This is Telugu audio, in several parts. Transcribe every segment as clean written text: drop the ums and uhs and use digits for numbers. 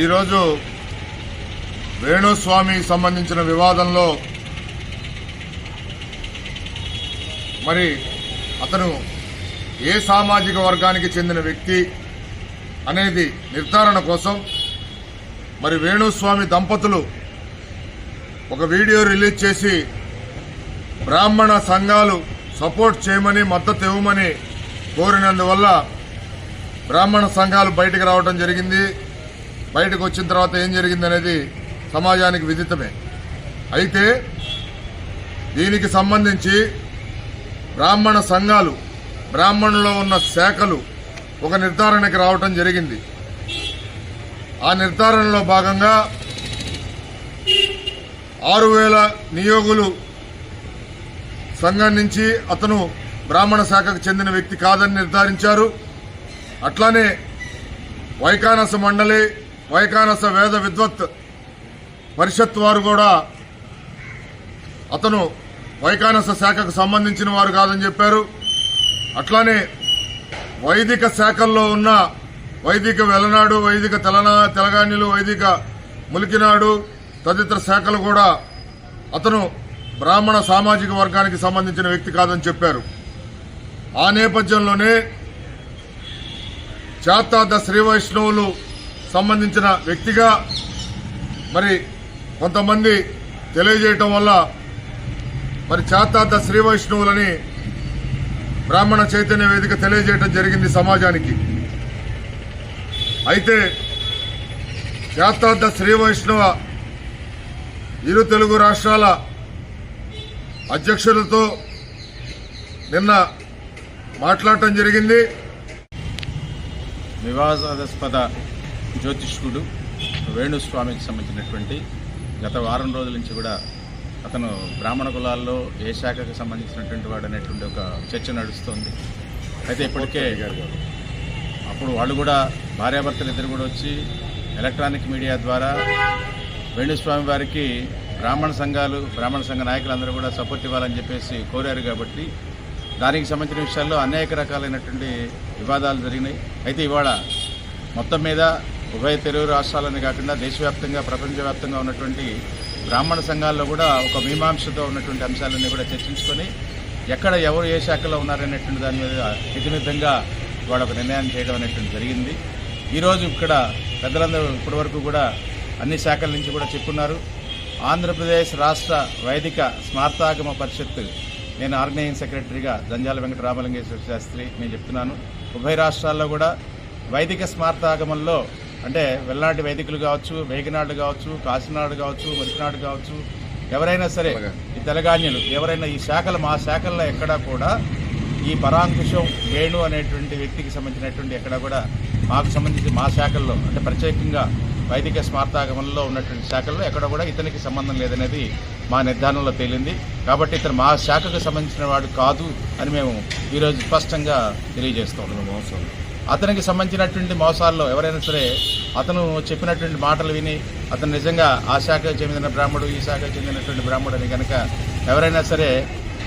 ఈరోజు వేణుస్వామికి సంబంధించిన వివాదంలో మరి అతను ఏ సామాజిక వర్గానికి చెందిన వ్యక్తి అనేది నిర్ధారణ కోసం మరి వేణుస్వామి దంపతులు ఒక వీడియో రిలీజ్ చేసి బ్రాహ్మణ సంఘాలు సపోర్ట్ చేయమని మద్దతు ఇవ్వమని కోరినందువల్ల బ్రాహ్మణ సంఘాలు బయటకు రావడం జరిగింది. బయటకు వచ్చిన తర్వాత ఏం జరిగింది అనేది సమాజానికి విదితమే. అయితే దీనికి సంబంధించి బ్రాహ్మణ సంఘాలు, బ్రాహ్మణుల్లో ఉన్న శాఖలు ఒక నిర్ధారణకి రావటం జరిగింది. ఆ నిర్ధారణలో భాగంగా 6,000 నియోగులు సంఘం నుంచి అతను బ్రాహ్మణ శాఖకు చెందిన వ్యక్తి కాదని నిర్ధారించారు. అట్లానే వైకానస మండలి, వైకానస వేద విద్వత్ పరిషత్ వారు కూడా అతను వైకానస శాఖకు సంబంధించిన వారు కాదని చెప్పారు. అట్లానే వైదిక శాఖల్లో ఉన్న వైదిక వెలనాడు, వైదిక తెలంగాణలు, వైదిక ములికినాడు తదితర శాఖలు కూడా అతను బ్రాహ్మణ సామాజిక వర్గానికి సంబంధించిన వ్యక్తి కాదని చెప్పారు. ఆ నేపథ్యంలోనే చాతాద శ్రీ వైష్ణవులు సంబంధించిన వ్యక్తిగా మరి కొంతమంది తెలియజేయటం వల్ల మరి చాతాద శ్రీ వైష్ణవులని బ్రాహ్మణ చైతన్య వేదిక తెలియజేయటం జరిగింది సమాజానికి. అయితే చాతాద శ్రీ వైష్ణవ ఇరు తెలుగు రాష్ట్రాల అధ్యక్షులతో నిన్న మాట్లాడటం జరిగింది. వివాదాస్పద జ్యోతిష్కుడు వేణుస్వామికి సంబంధించినటువంటి గత వారం రోజుల నుంచి కూడా అతను బ్రాహ్మణ కులాల్లో ఏ శాఖకు సంబంధించినటువంటి వాడు అనేటువంటి ఒక చర్చ నడుస్తోంది. అయితే ఇప్పటికే అప్పుడు వాళ్ళు కూడా భార్యాభర్తలు ఇద్దరు కూడా వచ్చి ఎలక్ట్రానిక్ మీడియా ద్వారా వేణుస్వామి వారికి బ్రాహ్మణ సంఘ నాయకులందరూ కూడా సపోర్ట్ ఇవ్వాలని చెప్పేసి కోరారు. కాబట్టి దానికి సంబంధించిన విషయాల్లో అనేక రకాలైనటువంటి వివాదాలు జరిగినాయి. అయితే ఇవాళ మొత్తం మీద ఉభయ తెలుగు రాష్ట్రాలని కాకుండా దేశవ్యాప్తంగా, ప్రపంచవ్యాప్తంగా ఉన్నటువంటి బ్రాహ్మణ సంఘాల్లో కూడా ఒక మీమాంసతో ఉన్నటువంటి అంశాలన్నీ కూడా చర్చించుకొని ఎక్కడ ఎవరు ఏ శాఖలో ఉన్నారనేటువంటి దాని మీద ఇతిమితంగా ఇవాళ ఒక నిర్ణయం చేయడం అనేటువంటి జరిగింది. ఈరోజు ఇక్కడ పెద్దలందరూ ఇప్పటి వరకు కూడా అన్ని శాఖల నుంచి కూడా చెప్పున్నారు. ఆంధ్రప్రదేశ్ రాష్ట్ర వైదిక స్మార్తాగమ పరిషత్, నేను ఆర్గనైజింగ్ సెక్రటరీగా జంజాల వెంకట రామలింగేశ్వర శాస్త్రి నేను చెప్తున్నాను. ఉభయ రాష్ట్రాల్లో కూడా వైదిక స్మార్తాగమంలో అంటే వెల్నాటి వైదికులు కావచ్చు, వేగినాడు కావచ్చు, కాశీనాడు కావచ్చు, మరిచినాడు కావచ్చు, ఎవరైనా సరే ఈ తెలంగాణలు ఎవరైనా ఈ శాఖలు, మా శాఖల్లో ఎక్కడా కూడా ఈ పరాంకుశం వేణు అనేటువంటి వ్యక్తికి సంబంధించినటువంటి ఎక్కడా కూడా మాకు సంబంధించి మా శాఖల్లో అంటే ప్రత్యేకంగా వైదిక స్మార్తాగమంలో ఉన్నటువంటి శాఖల్లో ఎక్కడ కూడా ఇతనికి సంబంధం లేదనేది మా నిర్ధారణలో తేలింది. కాబట్టి ఇతను మా శాఖకు సంబంధించిన వాడు కాదు అని మేము ఈరోజు స్పష్టంగా తెలియజేస్తున్నాం. అతనికి సంబంధించినటువంటి మోసాల్లో ఎవరైనా సరే అతను చెప్పినటువంటి మాటలు విని అతను నిజంగా ఆ శాఖకు చెందిన బ్రాహ్మడు, ఈ శాఖకు చెందినటువంటి బ్రాహ్మడు అని కనుక ఎవరైనా సరే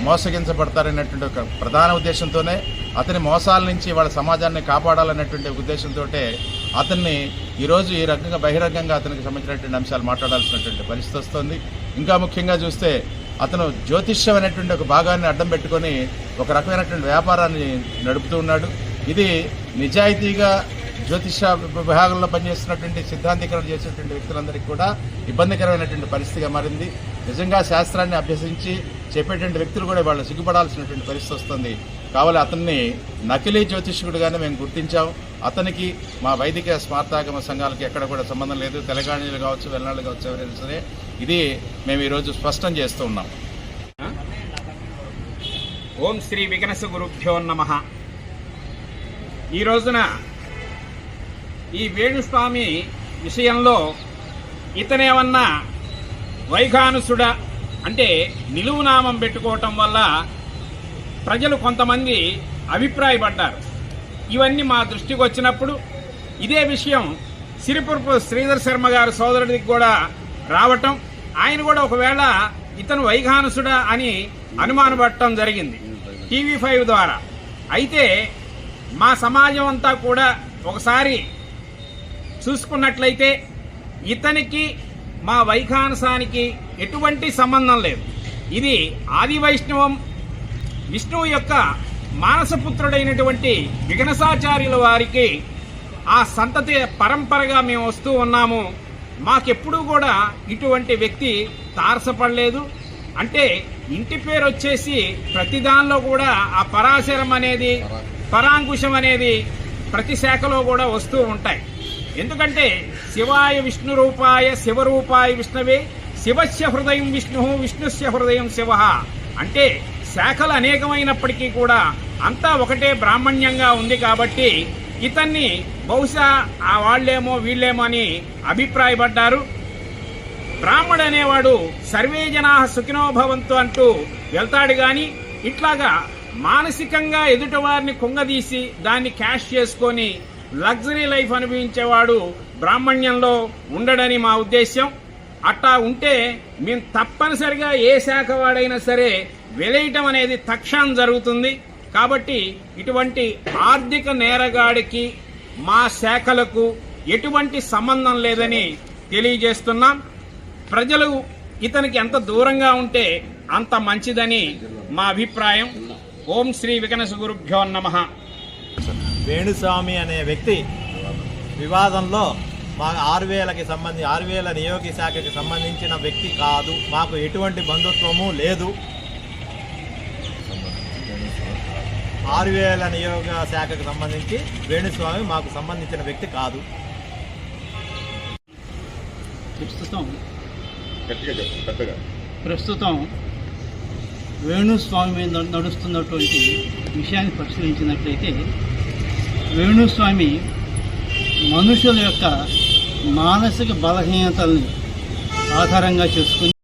మోసగించబడతారనేటువంటి ఒక ప్రధాన ఉద్దేశంతోనే అతని మోసాల నుంచి వాళ్ళ సమాజాన్ని కాపాడాలనేటువంటి ఉద్దేశంతో అతన్ని ఈరోజు ఈ రకంగా బహిరంగంగా అతనికి సంబంధించినటువంటి అంశాలు మాట్లాడాల్సినటువంటి పరిస్థితి వస్తుంది. ఇంకా ముఖ్యంగా చూస్తే అతను జ్యోతిష్యం అనేటువంటి ఒక భాగాన్ని అడ్డం పెట్టుకొని ఒక రకమైనటువంటి వ్యాపారాన్ని నడుపుతూ ఉన్నాడు. ఇది నిజాయితీగా జ్యోతిష విభాగంలో పనిచేస్తున్నటువంటి సిద్ధాంతీకరణ చేసేటువంటి వ్యక్తులందరికీ కూడా ఇబ్బందికరమైనటువంటి పరిస్థితిగా మారింది. నిజంగా శాస్త్రాన్ని అభ్యసించి చెప్పేటువంటి వ్యక్తులు కూడా వాళ్ళు సిగ్గుపడాల్సినటువంటి పరిస్థితి వస్తుంది. కావాలి అతన్ని నకిలీ జ్యోతిష్కుడుగానే మేము గుర్తించాం. అతనికి మా వైదిక స్మార్తాగమ సంఘాలకి ఎక్కడ కూడా సంబంధం లేదు. తెలంగాణలు కావచ్చు, వెల్నాళ్ళు కావచ్చు, ఎవరైనా సరే ఇది మేము ఈరోజు స్పష్టం చేస్తూ ఉన్నాం. ఓం శ్రీ విఘ్నస గురుభ్యో నమః. ఈ రోజున ఈ వేణుస్వామి విషయంలో ఇతనేమన్నా వైఖానసుడ అంటే నిలువునామం పెట్టుకోవటం వల్ల ప్రజలు కొంతమంది అభిప్రాయపడ్డారు. ఇవన్నీ మా దృష్టికి వచ్చినప్పుడు ఇదే విషయం సిరిపురపు శ్రీధర్ శర్మ గారి సోదరుడికి కూడా రావటం, ఆయన కూడా ఒకవేళ ఇతను వైఖానసుడా అని అనుమానపడటం జరిగింది TV5 ద్వారా. అయితే మా సమాజం అంతా కూడా ఒకసారి చూసుకున్నట్లయితే ఇతనికి మా వైఖానసానికి ఎటువంటి సంబంధం లేదు. ఇది ఆది వైష్ణవం విష్ణువు యొక్క మానసపుత్రుడైనటువంటి విఘ్నసాచార్యుల వారికి ఆ సంతతి పరంపరగా మేము వస్తూ ఉన్నాము. మాకెప్పుడూ కూడా ఇటువంటి వ్యక్తి తారసపడలేదు. అంటే ఇంటి పేరు వచ్చేసి ప్రతి దానిలో కూడా ఆ పరాశరం అనేది, పరాంకుశం అనేది ప్రతి శాఖలో కూడా వస్తూ ఉంటాయి. ఎందుకంటే శివాయ విష్ణు రూపాయ శివరూపాయ విష్ణవే శివస్య హృదయం విష్ణు విష్ణుస్య హృదయం శివ. అంటే శాఖలు అనేకమైనప్పటికీ కూడా అంతా ఒకటే బ్రాహ్మణ్యంగా ఉంది. కాబట్టి ఇతన్ని బహుశా ఆ వాళ్లేమో వీళ్ళేమో అని అభిప్రాయపడ్డారు. బ్రాహ్మడు అనేవాడు సర్వే జనా సుఖినో భవంతు అంటూ వెళ్తాడు గాని ఇట్లాగా మానసికంగా ఎదుటి వారిని కుంగదీసి దాన్ని క్యాష్ చేసుకొని లగ్జరీ లైఫ్ అనుభవించేవాడు బ్రాహ్మణ్యంలో ఉండడని మా ఉద్దేశ్యం. అట్టా ఉంటే మేము తప్పనిసరిగా ఏ శాఖ వాడైనా సరే వెలేయటం అనేది తక్షణం జరుగుతుంది. కాబట్టి ఇటువంటి ఆర్థిక నేరగాడికి మా శాఖలకు ఎటువంటి సంబంధం లేదని తెలియజేస్తున్నాం. ప్రజలు ఇతనికి ఎంత దూరంగా ఉంటే అంత మంచిదని మా అభిప్రాయం. ఓం శ్రీ వికనస గురుభ్యో నమః. వేణుస్వామి అనే వ్యక్తి వివాదంలో మా 6,000 నియోగి శాఖకి సంబంధించిన వ్యక్తి కాదు. మాకు ఎటువంటి బంధుత్వము లేదు. 6,000 నియోగ శాఖకు సంబంధించి వేణుస్వామి మాకు సంబంధించిన వ్యక్తి కాదు. ప్రస్తుతం వేణుస్వామి మీద నడుస్తున్నటువంటి విషయాన్ని పరిశీలించినట్లయితే వేణుస్వామి మనుషుల యొక్క మానసిక బలహీనతల్ని ఆధారంగా చేసుకుని